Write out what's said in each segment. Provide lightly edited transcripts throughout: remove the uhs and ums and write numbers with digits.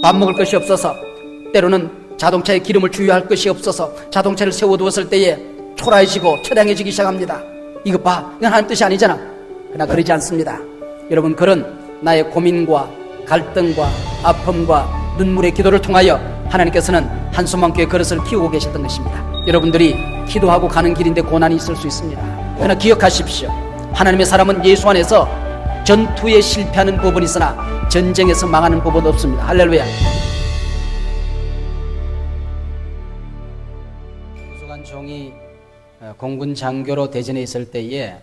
밥 먹을 것이 없어서, 때로는 자동차에 기름을 주유할 것이 없어서 자동차를 세워두었을 때에 초라해지고 처량해지기 시작합니다. 이거 봐, 이건 하나님 뜻이 아니잖아. 그러나 그러지 않습니다. 여러분, 그런 나의 고민과 갈등과 아픔과 눈물의 기도를 통하여 하나님께서는 한숨만교의 그릇을 키우고 계셨던 것입니다. 여러분들이 기도하고 가는 길인데 고난이 있을 수 있습니다. 그러나 기억하십시오. 하나님의 사람은 예수 안에서 전투에 실패하는 부분이 있으나 전쟁에서 망하는 부분은 없습니다. 할렐루야. 조수관 종이 공군 장교로 대전에 있을 때에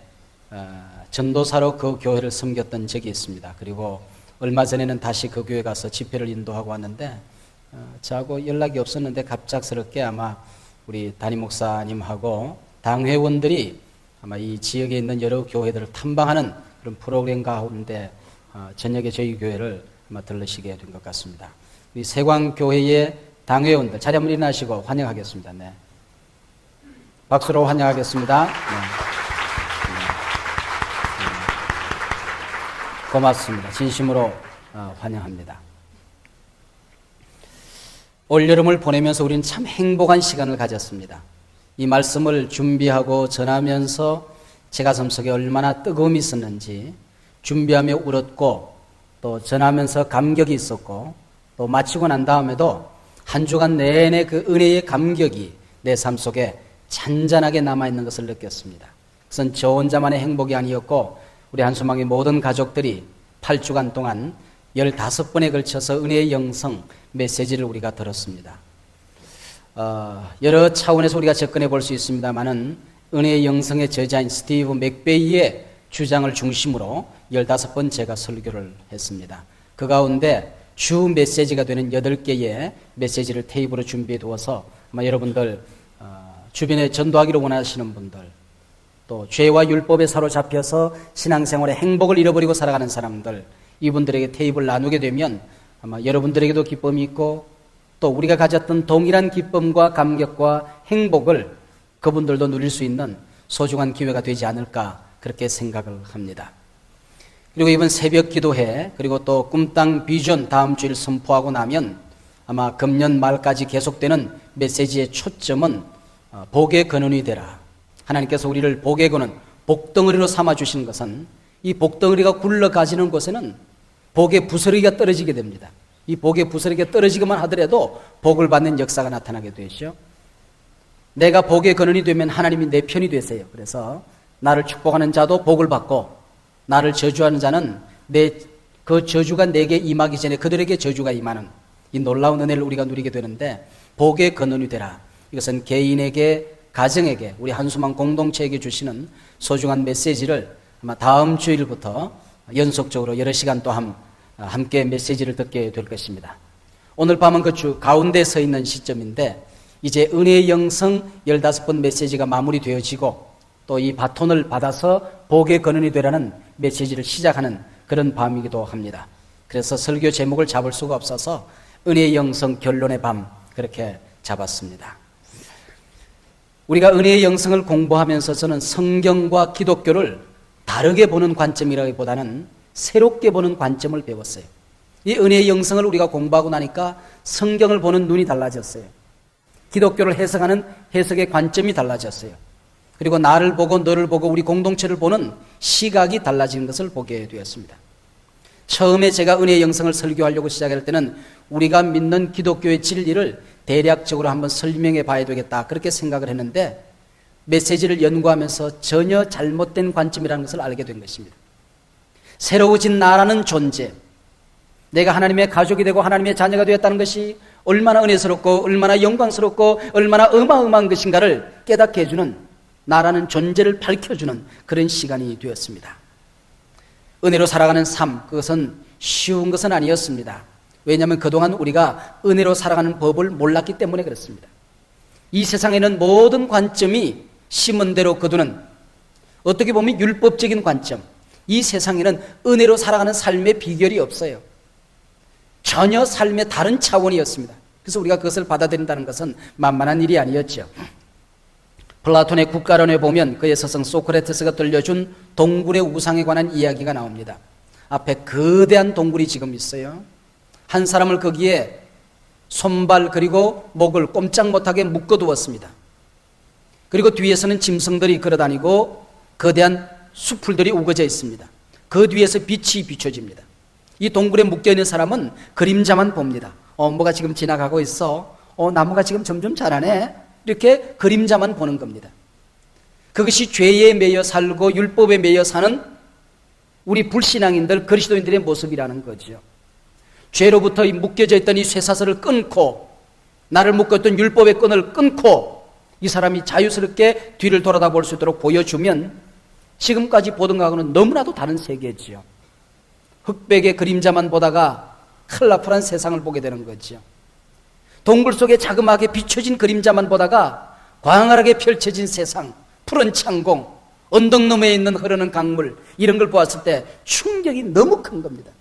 전도사로 그 교회를 섬겼던 적이 있습니다. 그리고 얼마 전에는 다시 그 교회 가서 집회를 인도하고 왔는데 저하고 연락이 없었는데 갑작스럽게 아마 우리 담임 목사님하고 당회원들이 아마 이 지역에 있는 여러 교회들을 탐방하는 그런 프로그램 가운데 저녁에 저희 교회를 아마 들르시게 된 것 같습니다. 우리 세광교회의 당회원들 자리 한번 일어나시고 환영하겠습니다. 네. 박수로 환영하겠습니다. 네. 고맙습니다. 진심으로 환영합니다. 올여름을 보내면서 우리는 참 행복한 시간을 가졌습니다. 이 말씀을 준비하고 전하면서 제 가슴속에 얼마나 뜨거움이 있었는지, 준비하며 울었고 또 전하면서 감격이 있었고 또 마치고 난 다음에도 한 주간 내내 그 은혜의 감격이 내 삶 속에 잔잔하게 남아있는 것을 느꼈습니다. 그것은 저 혼자만의 행복이 아니었고 우리 한수망의 모든 가족들이 8주간 동안 15번에 걸쳐서 은혜의 영성 메시지를 우리가 들었습니다. 여러 차원에서 우리가 접근해 볼 수 있습니다만은 은혜의 영성의 저자인 스티브 맥베이의 주장을 중심으로 15번 제가 설교를 했습니다. 그 가운데 주 메시지가 되는 8개의 메시지를 테이블에 준비해 두어서 아마 여러분들 주변에 전도하기를 원하시는 분들, 또 죄와 율법에 사로잡혀서 신앙생활의 행복을 잃어버리고 살아가는 사람들, 이분들에게 테이블을 나누게 되면 아마 여러분들에게도 기쁨이 있고 또 우리가 가졌던 동일한 기쁨과 감격과 행복을 그분들도 누릴 수 있는 소중한 기회가 되지 않을까 그렇게 생각을 합니다. 그리고 이번 새벽 기도회 그리고 또 꿈땅 비전 다음 주일 선포하고 나면 아마 금년 말까지 계속되는 메시지의 초점은 복의 근원이 되라. 하나님께서 우리를 복의 근원, 복덩어리로 삼아주신 것은 이 복덩어리가 굴러가지는 곳에는 복의 부스러기가 떨어지게 됩니다. 이 복의 부스러기가 떨어지기만 하더라도 복을 받는 역사가 나타나게 되죠. 내가 복의 근원이 되면 하나님이 내 편이 되세요. 그래서 나를 축복하는 자도 복을 받고 나를 저주하는 자는 그 저주가 내게 임하기 전에 그들에게 저주가 임하는 이 놀라운 은혜를 우리가 누리게 되는데 복의 근원이 되라. 이것은 개인에게, 가정에게, 우리 한수망 공동체에게 주시는 소중한 메시지를 아마 다음 주일부터 연속적으로 여러 시간 또 함께 메시지를 듣게 될 것입니다. 오늘 밤은 그 주 가운데 서 있는 시점인데 이제 은혜의 영성 15번 메시지가 마무리되어지고 또 이 바톤을 받아서 복의 근원이 되라는 메시지를 시작하는 그런 밤이기도 합니다. 그래서 설교 제목을 잡을 수가 없어서 은혜의 영성 결론의 밤 그렇게 잡았습니다. 우리가 은혜의 영성을 공부하면서 저는 성경과 기독교를 다르게 보는 관점이라기보다는 새롭게 보는 관점을 배웠어요. 이 은혜의 영성을 우리가 공부하고 나니까 성경을 보는 눈이 달라졌어요. 기독교를 해석하는 해석의 관점이 달라졌어요. 그리고 나를 보고 너를 보고 우리 공동체를 보는 시각이 달라지는 것을 보게 되었습니다. 처음에 제가 은혜의 영성을 설교하려고 시작할 때는 우리가 믿는 기독교의 진리를 대략적으로 한번 설명해 봐야 되겠다 그렇게 생각을 했는데 메시지를 연구하면서 전혀 잘못된 관점이라는 것을 알게 된 것입니다. 새로워진 나라는 존재, 내가 하나님의 가족이 되고 하나님의 자녀가 되었다는 것이 얼마나 은혜스럽고 얼마나 영광스럽고 얼마나 어마어마한 것인가를 깨닫게 해주는 나라는 존재를 밝혀주는 그런 시간이 되었습니다. 은혜로 살아가는 삶, 그것은 쉬운 것은 아니었습니다. 왜냐하면 그동안 우리가 은혜로 살아가는 법을 몰랐기 때문에 그렇습니다. 이 세상에는 모든 관점이 심은 대로 거두는 어떻게 보면 율법적인 관점, 이 세상에는 은혜로 살아가는 삶의 비결이 없어요. 전혀 삶의 다른 차원이었습니다. 그래서 우리가 그것을 받아들인다는 것은 만만한 일이 아니었죠. 플라톤의 국가론에 보면 그의 스승 소크라테스가 들려준 동굴의 우상에 관한 이야기가 나옵니다. 앞에 거대한 동굴이 지금 있어요. 한 사람을 거기에 손발 그리고 목을 꼼짝 못하게 묶어두었습니다. 그리고 뒤에서는 짐승들이 걸어다니고 거대한 수풀들이 우거져 있습니다. 그 뒤에서 빛이 비춰집니다. 이 동굴에 묶여있는 사람은 그림자만 봅니다. 뭐가 지금 지나가고 있어. 나무가 지금 점점 자라네. 이렇게 그림자만 보는 겁니다. 그것이 죄에 매여 살고 율법에 매여 사는 우리 불신앙인들, 그리스도인들의 모습이라는 거죠. 죄로부터 묶여져 있던 이 쇠사슬을 끊고, 나를 묶었던 율법의 끈을 끊고 이 사람이 자유스럽게 뒤를 돌아다 볼 수 있도록 보여주면 지금까지 보던 것하고는 너무나도 다른 세계지요. 흑백의 그림자만 보다가 컬러풀한 세상을 보게 되는 거죠. 동굴 속에 자그마하게 비춰진 그림자만 보다가 광활하게 펼쳐진 세상, 푸른 창공, 언덕 너머에 있는 흐르는 강물, 이런 걸 보았을 때 충격이 너무 큰 겁니다.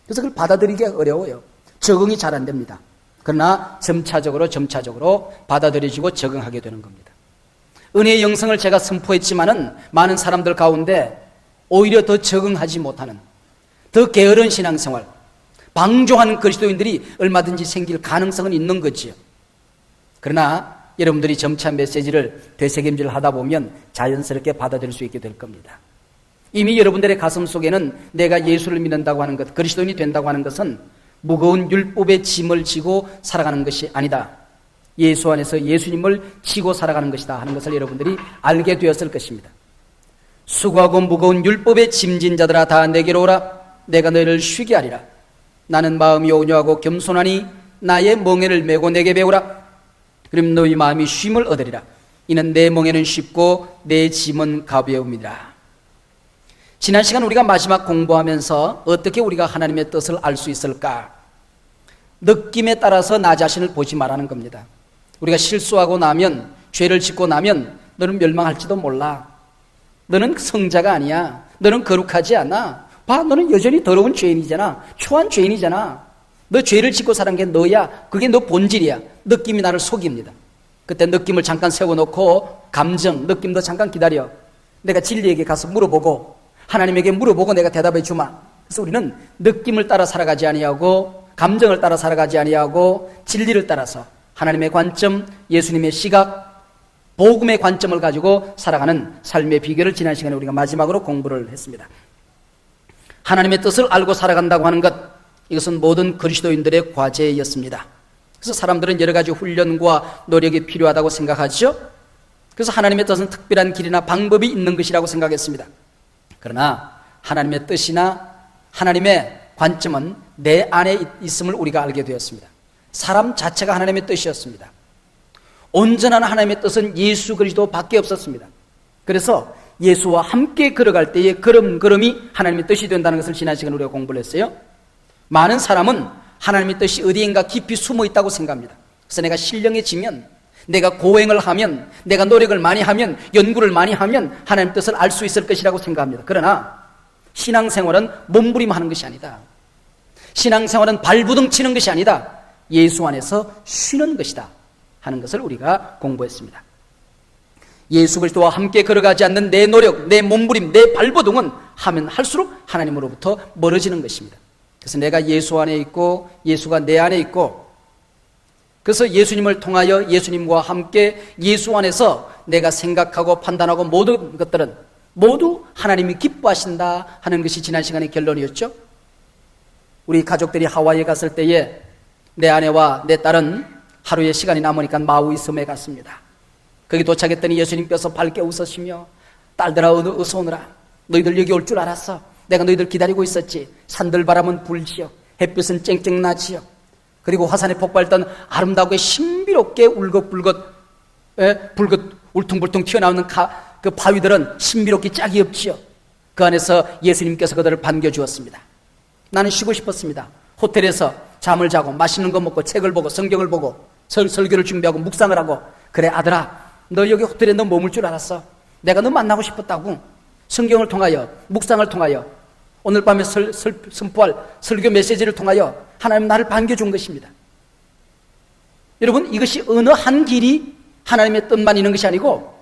그래서 그걸 받아들이기 어려워요. 적응이 잘 안 됩니다. 그러나 점차적으로 받아들여지고 적응하게 되는 겁니다. 은혜의 영성을 제가 선포했지만은 많은 사람들 가운데 오히려 더 적응하지 못하는, 더 게으른 신앙생활, 방종하는 그리스도인들이 얼마든지 생길 가능성은 있는 거지요. 그러나 여러분들이 점차 메시지를 되새김질 하다 보면 자연스럽게 받아들일 수 있게 될 겁니다. 이미 여러분들의 가슴 속에는 내가 예수를 믿는다고 하는 것, 그리스도인이 된다고 하는 것은 무거운 율법의 짐을 지고 살아가는 것이 아니다. 예수 안에서 예수님을 지고 살아가는 것이다 하는 것을 여러분들이 알게 되었을 것입니다. 수고하고 무거운 율법의 짐진 자들아 다 내게로 오라. 내가 너희를 쉬게 하리라. 나는 마음이 온유하고 겸손하니 나의 멍에를 메고 내게 배우라. 그럼 너희 마음이 쉼을 얻으리라. 이는 내 멍에는 쉽고 내 짐은 가벼움이라. 지난 시간 우리가 마지막 공부하면서 어떻게 우리가 하나님의 뜻을 알 수 있을까? 느낌에 따라서 나 자신을 보지 말라는 겁니다. 우리가 실수하고 나면, 죄를 짓고 나면 너는 멸망할지도 몰라. 너는 성자가 아니야. 너는 거룩하지 않아. 봐, 너는 여전히 더러운 죄인이잖아. 초한 죄인이잖아. 너 죄를 짓고 살은 게 너야. 그게 너 본질이야. 느낌이 나를 속입니다. 그때 느낌을 잠깐 세워놓고 감정, 느낌도 잠깐 기다려. 내가 진리에게 가서 물어보고 하나님에게 물어보고 내가 대답해 주마. 그래서 우리는 느낌을 따라 살아가지 아니하고 감정을 따라 살아가지 아니하고 진리를 따라서 하나님의 관점, 예수님의 시각, 복음의 관점을 가지고 살아가는 삶의 비결을 지난 시간에 우리가 마지막으로 공부를 했습니다. 하나님의 뜻을 알고 살아간다고 하는 것, 이것은 모든 그리스도인들의 과제였습니다. 그래서 사람들은 여러 가지 훈련과 노력이 필요하다고 생각하죠. 그래서 하나님의 뜻은 특별한 길이나 방법이 있는 것이라고 생각했습니다. 그러나 하나님의 뜻이나 하나님의 관점은 내 안에 있음을 우리가 알게 되었습니다. 사람 자체가 하나님의 뜻이었습니다. 온전한 하나님의 뜻은 예수 그리스도밖에 없었습니다. 그래서 예수와 함께 걸어갈 때에 걸음걸음이 하나님의 뜻이 된다는 것을 지난 시간에 우리가 공부를 했어요. 많은 사람은 하나님의 뜻이 어디인가 깊이 숨어 있다고 생각합니다. 그래서 내가 신령해지면, 내가 고행을 하면, 내가 노력을 많이 하면, 연구를 많이 하면 하나님의 뜻을 알 수 있을 것이라고 생각합니다. 그러나 신앙생활은 몸부림하는 것이 아니다. 신앙생활은 발부둥 치는 것이 아니다. 예수 안에서 쉬는 것이다 하는 것을 우리가 공부했습니다. 예수 그리스도와 함께 걸어가지 않는 내 노력, 내 몸부림, 내 발버둥은 하면 할수록 하나님으로부터 멀어지는 것입니다. 그래서 내가 예수 안에 있고 예수가 내 안에 있고, 그래서 예수님을 통하여 예수님과 함께 예수 안에서 내가 생각하고 판단하고 모든 것들은 모두 하나님이 기뻐하신다 하는 것이 지난 시간의 결론이었죠. 우리 가족들이 하와이에 갔을 때에 내 아내와 내 딸은 하루의 시간이 남으니까 마우이 섬에 갔습니다. 거기 도착했더니 예수님께서 밝게 웃으시며, 딸들아 어서 오너라. 너희들 여기 올 줄 알았어. 내가 너희들 기다리고 있었지. 산들바람은 불지요, 햇빛은 쨍쨍 나지요. 그리고 화산에 폭발했던 아름다우게 신비롭게 울긋불긋 울퉁불퉁 튀어나오는 그 바위들은 신비롭게 짝이 없지요. 그 안에서 예수님께서 그들을 반겨주었습니다. 나는 쉬고 싶었습니다. 호텔에서 잠을 자고 맛있는 거 먹고 책을 보고 성경을 보고 설교를 준비하고 묵상을 하고, 그래 아들아, 너 여기 호텔에 너 머물 줄 알았어. 내가 너 만나고 싶었다고. 성경을 통하여, 묵상을 통하여, 오늘 밤에 선포할 설교 메시지를 통하여 하나님 나를 반겨준 것입니다. 여러분, 이것이 어느 한 길이 하나님의 뜻만 있는 것이 아니고,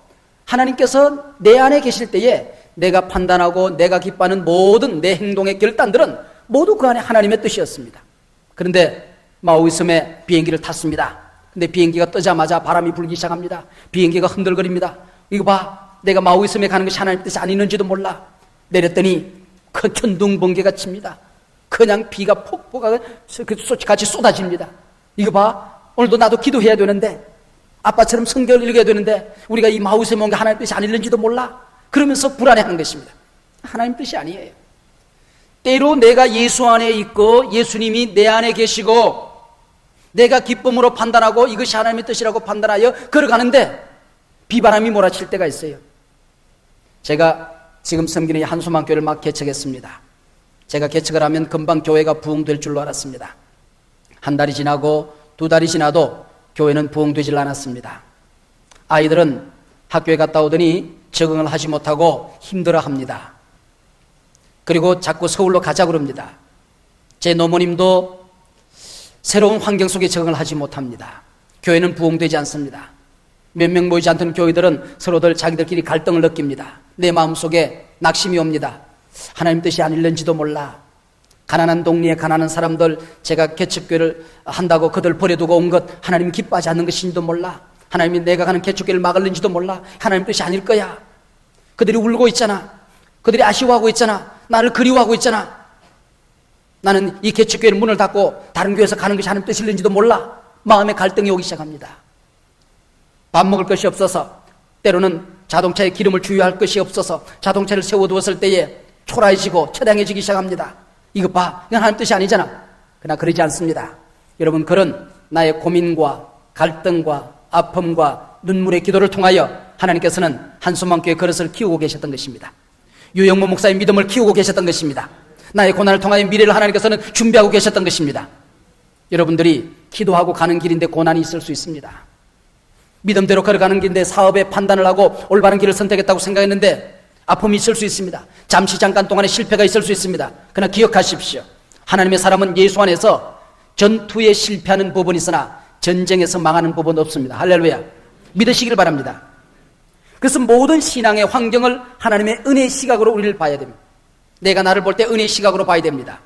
하나님께서 내 안에 계실 때에 내가 판단하고 내가 기뻐하는 모든 내 행동의 결단들은 모두 그 안에 하나님의 뜻이었습니다. 그런데 마오이섬에 비행기를 탔습니다. 근데 비행기가 뜨자마자 바람이 불기 시작합니다. 비행기가 흔들거립니다. 이거 봐, 내가 마오이섬에 가는 것이 하나님 뜻이 아니는지도 몰라. 내렸더니 큰 천둥번개가 칩니다. 그냥 비가 폭포가 같이 쏟아집니다. 이거 봐, 오늘도 나도 기도해야 되는데, 아빠처럼 성경을 읽어야 되는데, 우리가 이 마오이섬에 온 게 하나님 뜻이 아닐는지도 몰라. 그러면서 불안해하는 것입니다. 하나님 뜻이 아니에요. 때로 내가 예수 안에 있고 예수님이 내 안에 계시고 내가 기쁨으로 판단하고 이것이 하나님의 뜻이라고 판단하여 걸어가는데 비바람이 몰아칠 때가 있어요. 제가 지금 섬기는 한소망교회를 막 개척했습니다. 제가 개척을 하면 금방 교회가 부흥될 줄로 알았습니다. 한 달이 지나고 두 달이 지나도 교회는 부흥되질 않았습니다. 아이들은 학교에 갔다 오더니 적응을 하지 못하고 힘들어합니다. 그리고 자꾸 서울로 가자 그럽니다. 제 노모님도 새로운 환경 속에 적응을 하지 못합니다. 교회는 부흥되지 않습니다. 몇 명 모이지 않던 교회들은 서로들 자기들끼리 갈등을 느낍니다. 내 마음속에 낙심이 옵니다. 하나님 뜻이 아닐는지도 몰라. 가난한 동네에 가난한 사람들, 제가 개척교회를 한다고 그들 버려두고 온 것 하나님 기뻐하지 않는 것인지도 몰라. 하나님이 내가 가는 개척교회를 막을는지도 몰라. 하나님 뜻이 아닐 거야. 그들이 울고 있잖아. 그들이 아쉬워하고 있잖아. 나를 그리워하고 있잖아. 나는 이 개척교회는 문을 닫고 다른 교회에서 가는 것이 하나님 뜻일는지도 몰라. 마음에 갈등이 오기 시작합니다. 밥 먹을 것이 없어서, 때로는 자동차에 기름을 주유할 것이 없어서 자동차를 세워두었을 때에 초라해지고 처량해지기 시작합니다. 이거 봐, 이건 하나님 뜻이 아니잖아. 그러나 그러지 않습니다. 여러분, 그런 나의 고민과 갈등과 아픔과 눈물의 기도를 통하여 하나님께서는 한소망교회 그릇을 키우고 계셨던 것입니다. 유영모 목사의 믿음을 키우고 계셨던 것입니다. 나의 고난을 통하여 미래를 하나님께서는 준비하고 계셨던 것입니다. 여러분들이 기도하고 가는 길인데 고난이 있을 수 있습니다. 믿음대로 걸어가는 길인데 사업에 판단을 하고 올바른 길을 선택했다고 생각했는데 아픔이 있을 수 있습니다. 잠시 잠깐 동안의 실패가 있을 수 있습니다. 그러나 기억하십시오. 하나님의 사람은 예수 안에서 전투에 실패하는 법은 있으나 전쟁에서 망하는 법은 없습니다. 할렐루야. 믿으시길 바랍니다. 그래서 모든 신앙의 환경을 하나님의 은혜의 시각으로 우리를 봐야 됩니다. 내가 나를 볼 때 은혜의 시각으로 봐야 됩니다.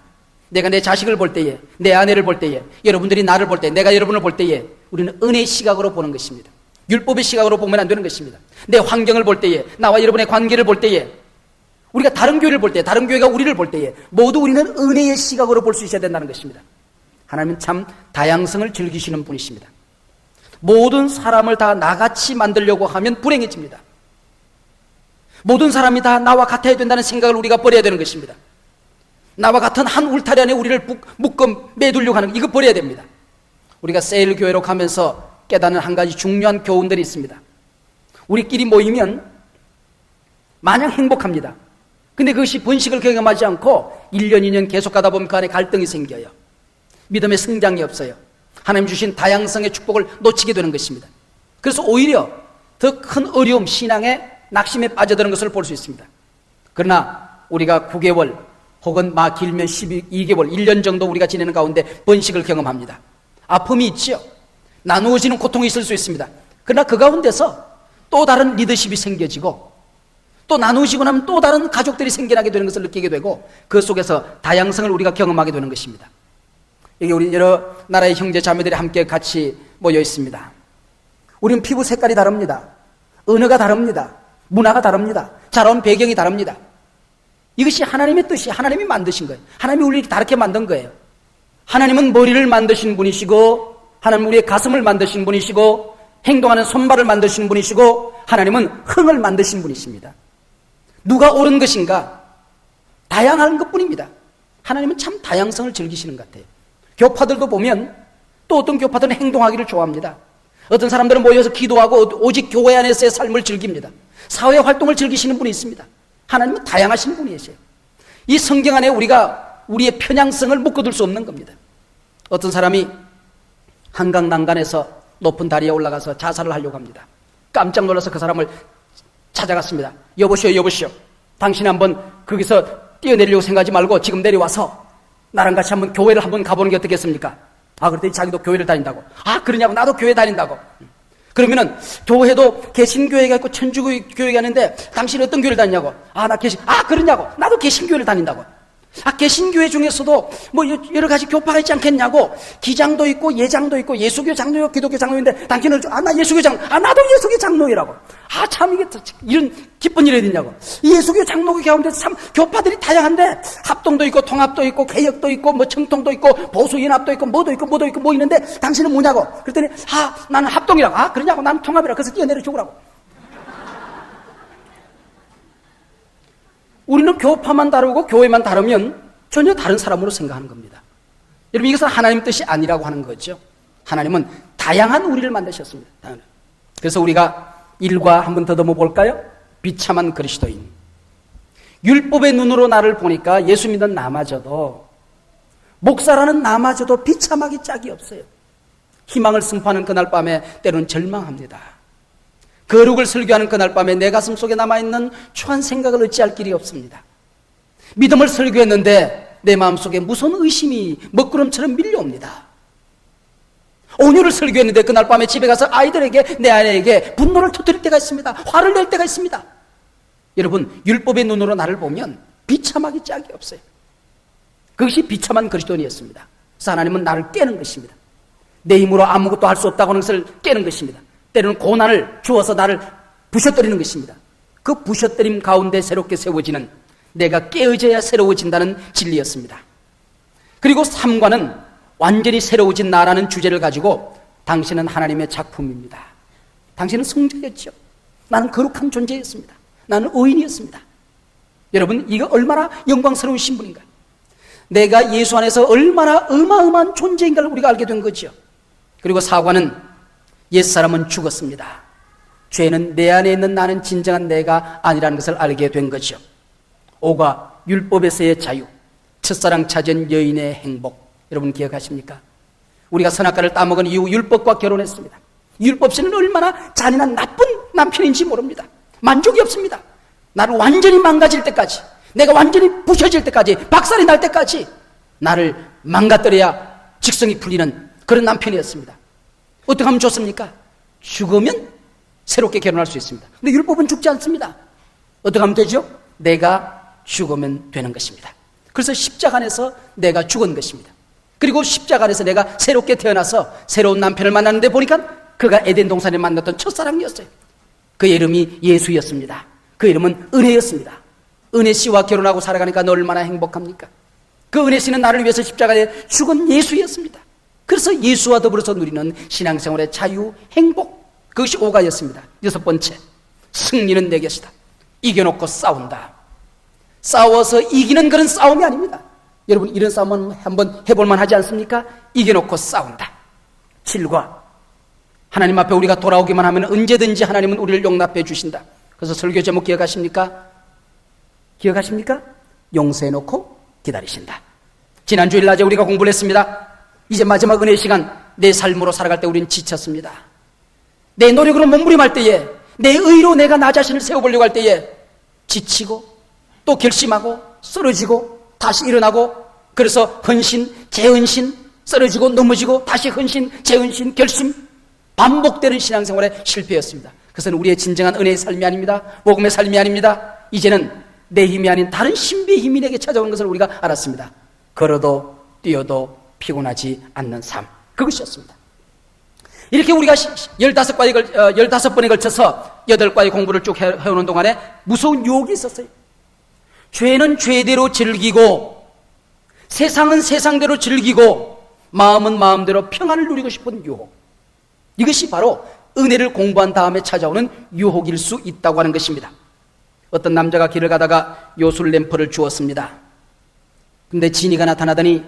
내가 내 자식을 볼 때에, 내 아내를 볼 때에, 여러분들이 나를 볼 때, 내가 여러분을 볼 때에 우리는 은혜의 시각으로 보는 것입니다. 율법의 시각으로 보면 안 되는 것입니다. 내 환경을 볼 때에, 나와 여러분의 관계를 볼 때에, 우리가 다른 교회를 볼 때, 다른 교회가 우리를 볼 때에 모두 우리는 은혜의 시각으로 볼 수 있어야 된다는 것입니다. 하나님은 참 다양성을 즐기시는 분이십니다. 모든 사람을 다 나같이 만들려고 하면 불행해집니다. 모든 사람이 다 나와 같아야 된다는 생각을 우리가 버려야 되는 것입니다. 나와 같은 한 울타리 안에 우리를 묶어 매두려고 하는 거, 이거 버려야 됩니다. 우리가 세일교회로 가면서 깨닫는 한 가지 중요한 교훈들이 있습니다. 우리끼리 모이면 마냥 행복합니다. 근데 그것이 번식을 경험하지 않고 1년, 2년 계속 가다 보면 그 안에 갈등이 생겨요. 믿음의 성장이 없어요. 하나님 주신 다양성의 축복을 놓치게 되는 것입니다. 그래서 오히려 더 큰 어려움, 신앙의 낙심에 빠져드는 것을 볼 수 있습니다. 그러나 우리가 9개월 혹은 길면 12개월, 1년 정도 우리가 지내는 가운데 번식을 경험합니다. 아픔이 있지요. 나누어지는 고통이 있을 수 있습니다. 그러나 그 가운데서 또 다른 리더십이 생겨지고 또 나누어지고 나면 또 다른 가족들이 생겨나게 되는 것을 느끼게 되고 그 속에서 다양성을 우리가 경험하게 되는 것입니다. 여기 우리 여러 나라의 형제 자매들이 함께 같이 모여 있습니다. 우리는 피부 색깔이 다릅니다. 언어가 다릅니다. 문화가 다릅니다. 자라온 배경이 다릅니다. 이것이 하나님의 뜻이, 하나님이 만드신 거예요. 하나님이 우리를 다르게 만든 거예요. 하나님은 머리를 만드신 분이시고, 하나님은 우리의 가슴을 만드신 분이시고, 행동하는 손발을 만드신 분이시고, 하나님은 흥을 만드신 분이십니다. 누가 옳은 것인가? 다양한 것뿐입니다. 하나님은 참 다양성을 즐기시는 것 같아요. 교파들도 보면 또 어떤 교파들은 행동하기를 좋아합니다. 어떤 사람들은 모여서 기도하고 오직 교회 안에서의 삶을 즐깁니다. 사회 활동을 즐기시는 분이 있습니다. 하나님은 다양하신 분이세요. 이 성경 안에 우리가 우리의 편향성을 묶어둘 수 없는 겁니다. 어떤 사람이 한강 난간에서 높은 다리에 올라가서 자살을 하려고 합니다. 깜짝 놀라서 그 사람을 찾아갔습니다. 여보시오. 당신이 한번 거기서 뛰어내리려고 생각하지 말고 지금 내려와서 나랑 같이 한번 교회를 한번 가보는 게 어떻겠습니까? 그랬더니 자기도 교회를 다닌다고. 그러냐고. 나도 교회 다닌다고. 그러면은 교회도 개신교회가 있고 천주교회가 있는데 당신은 어떤 교회를 다니냐고. 나 그러냐고. 나도 개신교회를 다닌다고. 개신교회 중에서도 뭐 여러 가지 교파가 있지 않겠냐고, 기장도 있고 예장도 있고, 예수교 장로요, 기독교 장로인데 당신은 나 예수교 장로, 나도 예수교 장로이라고. 참 이게 이런 기쁜 일이 있냐고. 이 예수교 장로교 가운데 참 교파들이 다양한데 합동도 있고 통합도 있고 개혁도 있고 뭐 청통도 있고 보수연합도 있고 뭐도 있고 뭐 있는데 당신은 뭐냐고. 그랬더니 나는 합동이라고. 그러냐고. 나는 통합이라고. 그래서 뛰어내려 죽으라고. 우리는 교파만 다르고 교회만 다르면 전혀 다른 사람으로 생각하는 겁니다. 여러분, 이것은 하나님 뜻이 아니라고 하는 거죠. 하나님은 다양한 우리를 만드셨습니다. 그래서 우리가 일과 한번 더듬어 볼까요? 비참한 그리스도인. 율법의 눈으로 나를 보니까 예수 믿는 나마저도, 목사라는 나마저도 비참하기 짝이 없어요. 희망을 선포하는 그날 밤에 때로는 절망합니다. 거룩을 설교하는 그날 밤에 내 가슴 속에 남아있는 추한 생각을 어찌할 길이 없습니다. 믿음을 설교했는데 내 마음속에 무서운 의심이 먹구름처럼 밀려옵니다. 온유를 설교했는데 그날 밤에 집에 가서 아이들에게, 내 아내에게 분노를 터뜨릴 때가 있습니다. 화를 낼 때가 있습니다. 여러분, 율법의 눈으로 나를 보면 비참하기 짝이 없어요. 그것이 비참한 그리스도인이었습니다. 그래서 하나님은 나를 깨는 것입니다. 내 힘으로 아무것도 할 수 없다고 하는 것을 깨는 것입니다. 때로는 고난을 주어서 나를 부셔뜨리는 것입니다. 그 부셔뜨림 가운데 새롭게 세워지는, 내가 깨어져야 새로워진다는 진리였습니다. 그리고 3과는 완전히 새로워진 나라는 주제를 가지고 당신은 하나님의 작품입니다. 당신은 성자였죠. 나는 거룩한 존재였습니다. 나는 의인이었습니다. 여러분, 이거 얼마나 영광스러운 신분인가. 내가 예수 안에서 얼마나 어마어마한 존재인가를 우리가 알게 된 거죠. 그리고 4과는 옛사람은 죽었습니다. 죄는 내 안에 있는 나는 진정한 내가 아니라는 것을 알게 된 거죠. 5과 율법에서의 자유, 첫사랑 찾은 여인의 행복. 여러분 기억하십니까? 우리가 선악과를 따먹은 이후 율법과 결혼했습니다. 율법 씨는 얼마나 잔인한 나쁜 남편인지 모릅니다. 만족이 없습니다. 나를 완전히 망가질 때까지, 내가 완전히 부셔질 때까지, 박살이 날 때까지 나를 망가뜨려야 직성이 풀리는 그런 남편이었습니다. 어떻게 하면 좋습니까? 죽으면 새롭게 결혼할 수 있습니다. 근데 율법은 죽지 않습니다. 어떻게 하면 되죠? 내가 죽으면 되는 것입니다. 그래서 십자가 안에서 내가 죽은 것입니다. 그리고 십자가 안에서 내가 새롭게 태어나서 새로운 남편을 만났는데 보니까 그가 에덴 동산에 만났던 첫사랑이었어요. 그의 이름이 예수였습니다. 그 이름은 은혜였습니다. 은혜 씨와 결혼하고 살아가니까 너 얼마나 행복합니까? 그 은혜 씨는 나를 위해서 십자가에 죽은 예수였습니다. 그래서 예수와 더불어서 누리는 신앙생활의 자유, 행복, 그것이 5가였습니다. 6번째, 승리는 내 것이다. 이겨놓고 싸운다. 싸워서 이기는 그런 싸움이 아닙니다. 여러분, 이런 싸움은 한번 해볼만 하지 않습니까? 이겨놓고 싸운다. 7과 하나님 앞에 우리가 돌아오기만 하면 언제든지 하나님은 우리를 용납해 주신다. 그래서 설교 제목 기억하십니까? 기억하십니까? 용서해놓고 기다리신다. 지난 주일 낮에 우리가 공부를 했습니다. 이제 마지막 은혜의 시간, 내 삶으로 살아갈 때 우리는 지쳤습니다. 내 노력으로 몸부림할 때에, 내 의로 내가 나 자신을 세워보려고 할 때에 지치고 또 결심하고 쓰러지고 다시 일어나고, 그래서 헌신, 재헌신, 쓰러지고 넘어지고 다시 헌신, 재헌신, 결심, 반복되는 신앙생활의 실패였습니다. 그것은 우리의 진정한 은혜의 삶이 아닙니다. 복음의 삶이 아닙니다. 이제는 내 힘이 아닌 다른 신비의 힘이 내게 찾아오는 것을 우리가 알았습니다. 걸어도 뛰어도 피곤하지 않는 삶, 그것이었습니다. 이렇게 우리가 15번에 걸쳐서 8과의 공부를 쭉 해오는 동안에 무서운 유혹이 있었어요. 죄는 죄대로 즐기고, 세상은 세상대로 즐기고, 마음은 마음대로 평안을 누리고 싶은 유혹. 이것이 바로 은혜를 공부한 다음에 찾아오는 유혹일 수 있다고 하는 것입니다. 어떤 남자가 길을 가다가 요술 램프를 주었습니다. 근데 진이가 나타나더니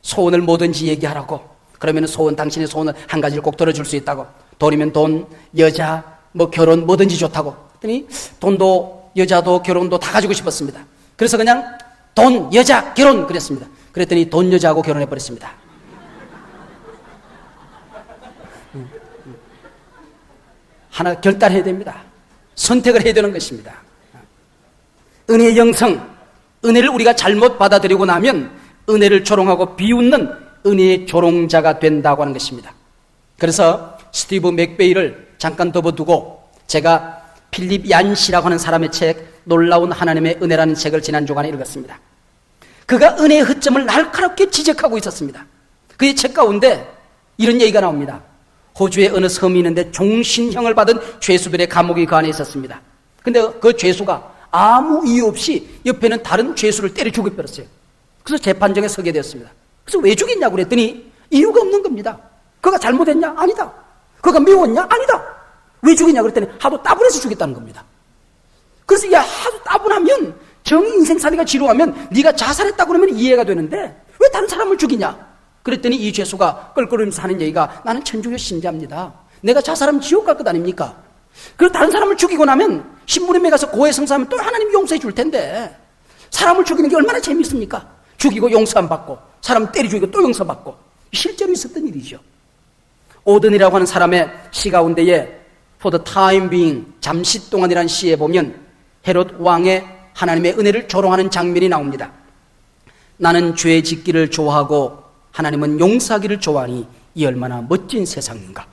소원을 뭐든지 얘기하라고. 그러면 소원, 당신의 소원을 한 가지를 꼭 들어줄 수 있다고. 돈이면 돈, 여자, 뭐 결혼 뭐든지 좋다고. 그랬더니 돈도 여자도 결혼도 다 가지고 싶었습니다. 그래서 그냥 돈, 여자, 결혼 그랬습니다. 그랬더니 돈, 여자하고 결혼해버렸습니다. 하나 결단해야 됩니다. 선택을 해야 되는 것입니다. 은혜의 영성, 은혜를 우리가 잘못 받아들이고 나면 은혜를 조롱하고 비웃는 은혜의 조롱자가 된다고 하는 것입니다. 그래서 스티브 맥베이를 잠깐 덮어두고 제가 필립 얀시라고 하는 사람의 책 놀라운 하나님의 은혜라는 책을 지난 주간에 읽었습니다. 그가 은혜의 허점을 날카롭게 지적하고 있었습니다. 그의 책 가운데 이런 얘기가 나옵니다. 호주의 어느 섬이 있는데 종신형을 받은 죄수들의 감옥이 그 안에 있었습니다. 근데 그 죄수가 아무 이유 없이 옆에는 다른 죄수를 때려 죽여버렸어요. 그래서 재판정에 서게 되었습니다. 그래서 왜 죽였냐고 그랬더니 이유가 없는 겁니다. 그가 잘못했냐? 아니다. 그가 미웠냐? 아니다. 왜 죽였냐 그랬더니 하도 따분해서 죽였다는 겁니다. 그래서 야, 하도 따분하면 정의 인생살이가 지루하면 네가 자살했다고 그러면 이해가 되는데 왜 다른 사람을 죽이냐? 그랬더니 이 죄수가 껄끄러면서 하는 얘기가 나는 천주교 신자입니다. 내가 자살하면 지옥 갈 것 아닙니까? 그리고 다른 사람을 죽이고 나면 신부름에 가서 고해 성사하면 또 하나님이 용서해 줄 텐데 사람을 죽이는 게 얼마나 재밌습니까? 죽이고 용서 안 받고 사람 때려 죽이고 또 용서받고 실제로 있었던 일이죠. 오든이라고 하는 사람의 시 가운데에 For the time being, 잠시 동안이라는 시에 보면 헤롯 왕의 하나님의 은혜를 조롱하는 장면이 나옵니다. 나는 죄 짓기를 좋아하고 하나님은 용서하기를 좋아하니 이 얼마나 멋진 세상인가.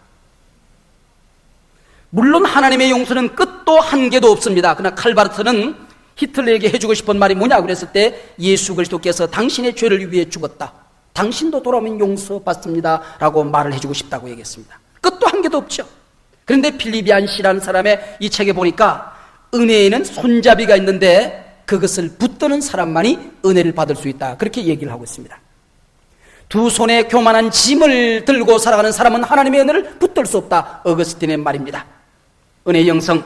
물론 하나님의 용서는 끝도 한계도 없습니다. 그러나 칼바르트는 히틀러에게 해주고 싶은 말이 뭐냐 그랬을 때 예수 그리스도께서 당신의 죄를 위해 죽었다. 당신도 돌아오면 용서받습니다 라고 말을 해주고 싶다고 얘기했습니다. 끝도 한계도 없죠. 그런데 필리비안 씨라는 사람의 이 책에 보니까 은혜에는 손잡이가 있는데 그것을 붙드는 사람만이 은혜를 받을 수 있다. 그렇게 얘기를 하고 있습니다. 두 손에 교만한 짐을 들고 살아가는 사람은 하나님의 은혜를 붙들 수 없다. 어거스틴의 말입니다. 은혜의 영성,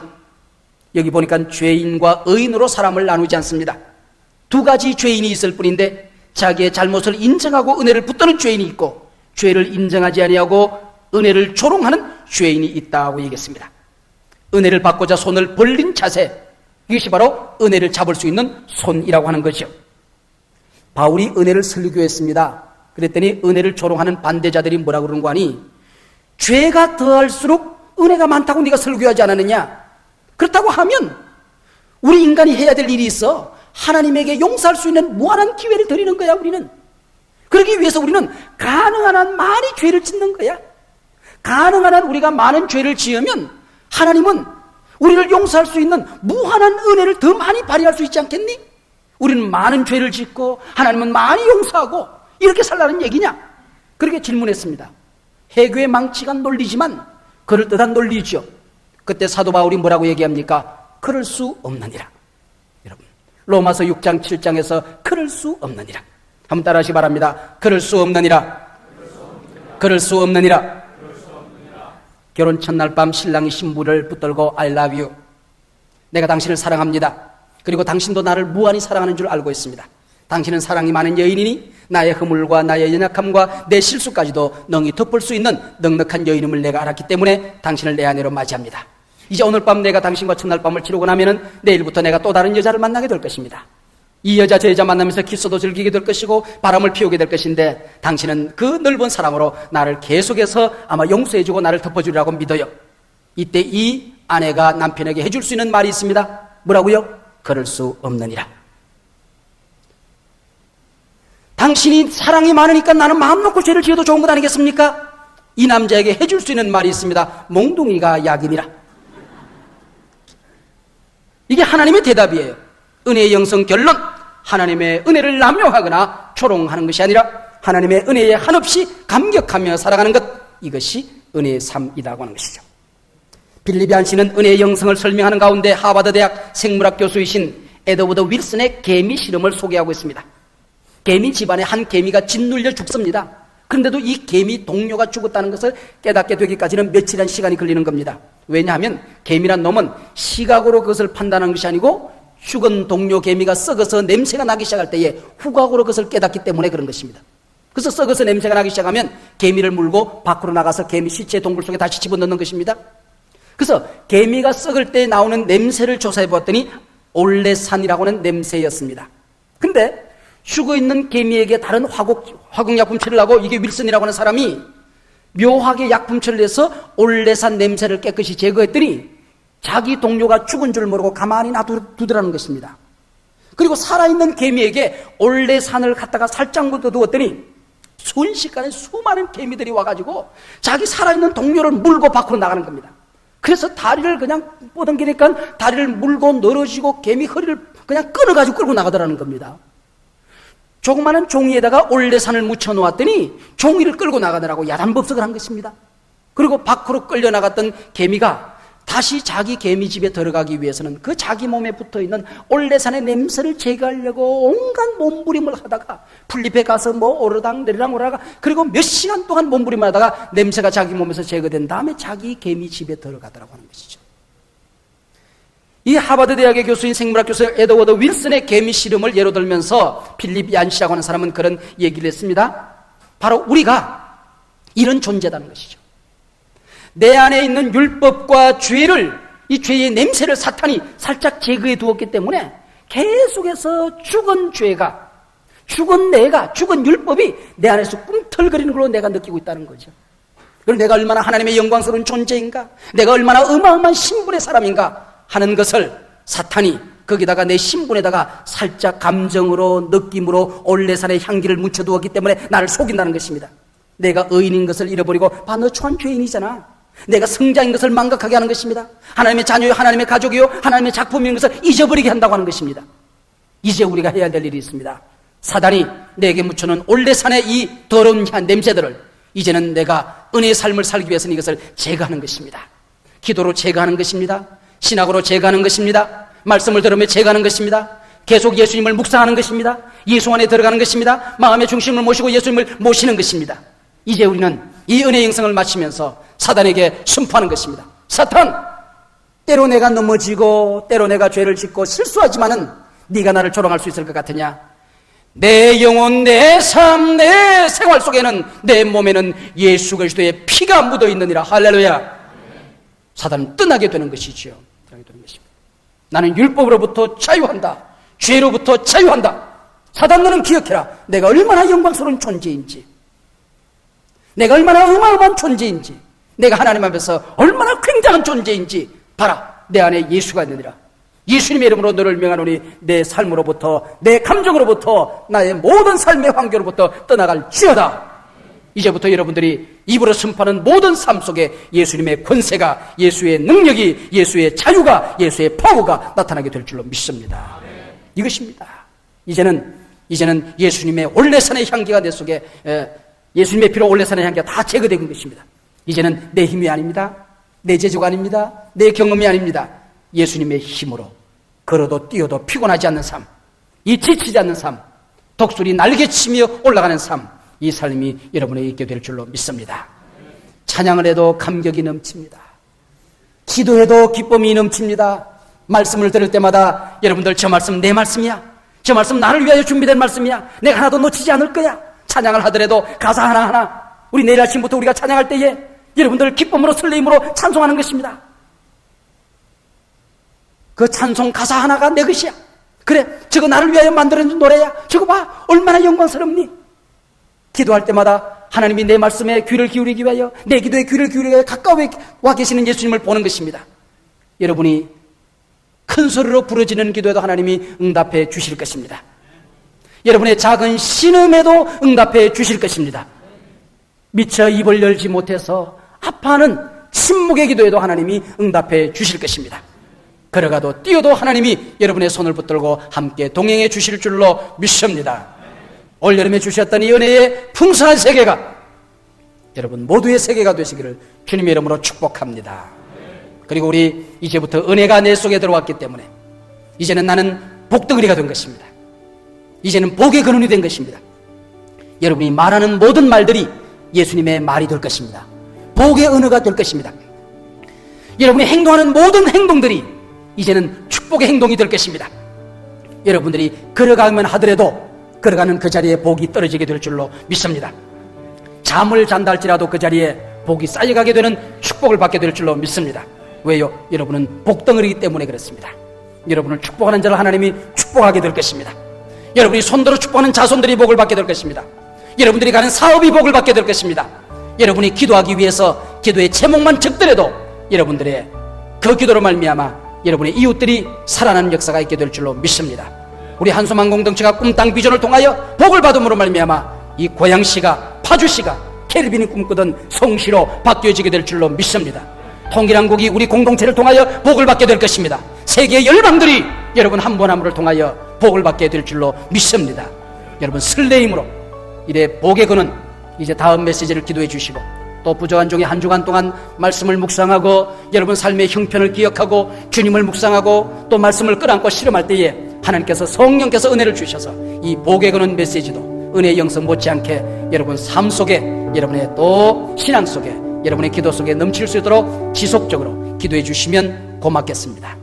여기 보니까 죄인과 의인으로 사람을 나누지 않습니다. 두 가지 죄인이 있을 뿐인데 자기의 잘못을 인정하고 은혜를 붙드는 죄인이 있고 죄를 인정하지 아니하고 은혜를 조롱하는 죄인이 있다고 얘기했습니다. 은혜를 받고자 손을 벌린 자세, 이것이 바로 은혜를 잡을 수 있는 손이라고 하는 거죠. 바울이 은혜를 설교했습니다. 그랬더니 은혜를 조롱하는 반대자들이 뭐라고 그러는 거 아니? 죄가 더할수록 은혜가 많다고 네가 설교하지 않았느냐? 그렇다고 하면 우리 인간이 해야 될 일이 있어. 하나님에게 용서할 수 있는 무한한 기회를 드리는 거야. 우리는 그러기 위해서 우리는 가능한 한 많이 죄를 짓는 거야. 가능한 한 우리가 많은 죄를 지으면 하나님은 우리를 용서할 수 있는 무한한 은혜를 더 많이 발휘할 수 있지 않겠니? 우리는 많은 죄를 짓고 하나님은 많이 용서하고 이렇게 살라는 얘기냐? 그렇게 질문했습니다. 해교의 망치가 논리지만 그럴듯한 논리죠. 그때 사도 바울이 뭐라고 얘기합니까? 그럴 수 없느니라. 여러분, 로마서 6장 7장에서 그럴 수 없느니라. 한번 따라하시기 바랍니다. 그럴 수 없느니라. 그럴 수 없느니라. 결혼 첫날 밤 신랑이 신부를 붙들고 I love you. 내가 당신을 사랑합니다. 그리고 당신도 나를 무한히 사랑하는 줄 알고 있습니다. 당신은 사랑이 많은 여인이니 나의 허물과 나의 연약함과 내 실수까지도 능히 덮을 수 있는 넉넉한 여인임을 내가 알았기 때문에 당신을 내 아내로 맞이합니다. 이제 오늘 밤 내가 당신과 첫날 밤을 치르고 나면은 내일부터 내가 또 다른 여자를 만나게 될 것입니다. 이 여자 저 여자 만나면서 키스도 즐기게 될 것이고 바람을 피우게 될 것인데 당신은 그 넓은 사랑으로 나를 계속해서 아마 용서해주고 나를 덮어주리라고 믿어요. 이때 이 아내가 남편에게 해줄 수 있는 말이 있습니다. 뭐라고요? 그럴 수 없느니라. 당신이 사랑이 많으니까 나는 마음 놓고 죄를 지어도 좋은 것 아니겠습니까? 이 남자에게 해줄 수 있는 말이 있습니다. 몽둥이가 약이니라. 이게 하나님의 대답이에요. 은혜의 영성 결론, 하나님의 은혜를 남용하거나 조롱하는 것이 아니라 하나님의 은혜에 한없이 감격하며 살아가는 것, 이것이 은혜의 삶이라고 하는 것이죠. 빌리비안 씨는 은혜의 영성을 설명하는 가운데 하버드 대학 생물학 교수이신 에드워드 윌슨의 개미 실험을 소개하고 있습니다. 개미 집안에 한 개미가 짓눌려 죽습니다. 그런데도 이 개미 동료가 죽었다는 것을 깨닫게 되기까지는 며칠이란 시간이 걸리는 겁니다. 왜냐하면 개미란 놈은 시각으로 그것을 판단하는 것이 아니고 죽은 동료 개미가 썩어서 냄새가 나기 시작할 때에 후각으로 그것을 깨닫기 때문에 그런 것입니다. 그래서 썩어서 냄새가 나기 시작하면 개미를 물고 밖으로 나가서 개미 시체 동굴 속에 다시 집어넣는 것입니다. 그래서 개미가 썩을 때 나오는 냄새를 조사해 보았더니 올레산이라고 하는 냄새였습니다. 근데 죽어있는 개미에게 다른 화공약품칠을 하고 이게 윌슨이라고 하는 사람이 묘하게 약품칠을 내서 올레산 냄새를 깨끗이 제거했더니 자기 동료가 죽은 줄 모르고 가만히 놔두더라는 것입니다. 그리고 살아있는 개미에게 올레산을 갖다가 살짝 묻어두었더니 순식간에 수많은 개미들이 와가지고 자기 살아있는 동료를 물고 밖으로 나가는 겁니다. 그래서 다리를 그냥 뻗어기니까 다리를 물고 늘어지고 개미 허리를 그냥 끊어가지고 끌고 나가더라는 겁니다. 조그마한 종이에다가 올레산을 묻혀 놓았더니 종이를 끌고 나가느라고 야단법석을 한 것입니다. 그리고 밖으로 끌려 나갔던 개미가 다시 자기 개미집에 들어가기 위해서는 그 자기 몸에 붙어있는 올레산의 냄새를 제거하려고 온갖 몸부림을 하다가 풀잎에 가서 뭐 오르당 내리랑 오르다가 그리고 몇 시간 동안 몸부림을 하다가 냄새가 자기 몸에서 제거된 다음에 자기 개미집에 들어가더라고 하는 것이죠. 이 하버드 대학의 교수인 생물학 교수 에드워드 윌슨의 개미 실험을 예로 들면서 필립 얀시라고 하는 사람은 그런 얘기를 했습니다. 바로 우리가 이런 존재다는 것이죠. 내 안에 있는 율법과 죄를, 이 죄의 냄새를 사탄이 살짝 제거해 두었기 때문에 계속해서 죽은 죄가, 죽은 내가, 죽은 율법이 내 안에서 꿈틀거리는 걸로 내가 느끼고 있다는 거죠. 그리고 내가 얼마나 하나님의 영광스러운 존재인가, 내가 얼마나 어마어마한 신분의 사람인가 하는 것을 사탄이 거기다가 내 신분에다가 살짝 감정으로, 느낌으로 올레산의 향기를 묻혀두었기 때문에 나를 속인다는 것입니다. 내가 의인인 것을 잃어버리고 봐, 너 초한 죄인이잖아. 내가 성자인 것을 망각하게 하는 것입니다. 하나님의 자녀요, 하나님의 가족이요, 하나님의 작품인 것을 잊어버리게 한다고 하는 것입니다. 이제 우리가 해야 될 일이 있습니다. 사단이 내게 묻혀놓은 올레산의 이 더러운 냄새들을 이제는 내가 은혜의 삶을 살기 위해서는 이것을 제거하는 것입니다. 기도로 제거하는 것입니다. 신학으로 제거하는 것입니다. 말씀을 들으며 제거하는 것입니다. 계속 예수님을 묵상하는 것입니다. 예수 안에 들어가는 것입니다. 마음의 중심을 모시고 예수님을 모시는 것입니다. 이제 우리는 이 은혜의 영성을 마치면서 사단에게 순포하는 것입니다. 사탄, 때로 내가 넘어지고 때로 내가 죄를 짓고 실수하지만은 네가 나를 조롱할 수 있을 것 같으냐? 내 영혼, 내 삶, 내 생활 속에는, 내 몸에는 예수 그리스도의 피가 묻어 있느니라. 할렐루야. 사단은 떠나게 되는 것이지요. 떠나게 되는 것입니다. 나는 율법으로부터 자유한다. 죄로부터 자유한다. 사단, 너는 기억해라. 내가 얼마나 영광스러운 존재인지, 내가 얼마나 어마어마한 존재인지, 내가 하나님 앞에서 얼마나 굉장한 존재인지 봐라. 내 안에 예수가 있느니라. 예수님의 이름으로 너를 명하노니 내 삶으로부터, 내 감정으로부터, 나의 모든 삶의 환경으로부터 떠나갈지어다. 이제부터 여러분들이 입으로 선포하는 모든 삶 속에 예수님의 권세가, 예수의 능력이, 예수의 자유가, 예수의 파워가 나타나게 될 줄로 믿습니다. 이것입니다. 이제는 예수님의 올레산의 향기가 내 속에, 예수님의 피로 올레산의 향기가 다 제거된 것입니다. 이제는 내 힘이 아닙니다. 내 재주가 아닙니다. 내 경험이 아닙니다. 예수님의 힘으로 걸어도 뛰어도 피곤하지 않는 삶, 이 지치지 않는 삶, 독수리 날개치며 올라가는 삶, 이 삶이 여러분에게 있게 될 줄로 믿습니다. 찬양을 해도 감격이 넘칩니다. 기도해도 기쁨이 넘칩니다. 말씀을 들을 때마다 여러분들, 저 말씀 내 말씀이야, 저 말씀 나를 위하여 준비된 말씀이야, 내가 하나도 놓치지 않을 거야. 찬양을 하더라도 가사 하나하나, 우리 내일 아침부터 우리가 찬양할 때에 여러분들 기쁨으로 설레임으로 찬송하는 것입니다. 그 찬송 가사 하나가 내 것이야. 그래, 저거 나를 위하여 만들어진 노래야. 저거 봐, 얼마나 영광스럽니? 기도할 때마다 하나님이 내 말씀에 귀를 기울이기 위하여, 내 기도에 귀를 기울이기 위하여 가까이 와 계시는 예수님을 보는 것입니다. 여러분이 큰 소리로 부르짖는 기도에도 하나님이 응답해 주실 것입니다. 여러분의 작은 신음에도 응답해 주실 것입니다. 미처 입을 열지 못해서 아파하는 침묵의 기도에도 하나님이 응답해 주실 것입니다. 걸어가도 뛰어도 하나님이 여러분의 손을 붙들고 함께 동행해 주실 줄로 믿습니다. 올여름에 주셨던 이 은혜의 풍성한 세계가 여러분 모두의 세계가 되시기를 주님의 이름으로 축복합니다. 그리고 우리 이제부터 은혜가 내 속에 들어왔기 때문에 이제는 나는 복덩어리가 된 것입니다. 이제는 복의 근원이 된 것입니다. 여러분이 말하는 모든 말들이 예수님의 말이 될 것입니다. 복의 언어가 될 것입니다. 여러분이 행동하는 모든 행동들이 이제는 축복의 행동이 될 것입니다. 여러분들이 걸어가면 하더라도 걸어가는 그 자리에 복이 떨어지게 될 줄로 믿습니다. 잠을 잔다 할지라도 그 자리에 복이 쌓여가게 되는 축복을 받게 될 줄로 믿습니다. 왜요? 여러분은 복덩어리이기 때문에 그렇습니다. 여러분을 축복하는 자를 하나님이 축복하게 될 것입니다. 여러분이 손들어 축복하는 자손들이 복을 받게 될 것입니다. 여러분들이 가는 사업이 복을 받게 될 것입니다. 여러분이 기도하기 위해서 기도의 제목만 적더라도 여러분들의 그 기도로 말미암아 여러분의 이웃들이 살아나는 역사가 있게 될 줄로 믿습니다. 우리 한소만 공동체가 꿈땅 비전을 통하여 복을 받음으로 말미암아 이 고양시가, 파주시가 켈빈이 꿈꾸던 성시로 바뀌어지게 될 줄로 믿습니다. 통일한국이 우리 공동체를 통하여 복을 받게 될 것입니다. 세계의 열방들이 여러분 한 분 한 분을 통하여 복을 받게 될 줄로 믿습니다. 여러분 설레임으로 이래 복의 근원 이제 다음 메시지를 기도해 주시고 또 부족한 중에 한 주간 동안 말씀을 묵상하고 여러분 삶의 형편을 기억하고 주님을 묵상하고 또 말씀을 끌어안고 실험할 때에 하나님께서 성령께서 은혜를 주셔서 이 복의 근원 메시지도 은혜의 영성 못지않게 여러분 삶 속에 여러분의 또 신앙 속에 여러분의 기도 속에 넘칠 수 있도록 지속적으로 기도해 주시면 고맙겠습니다.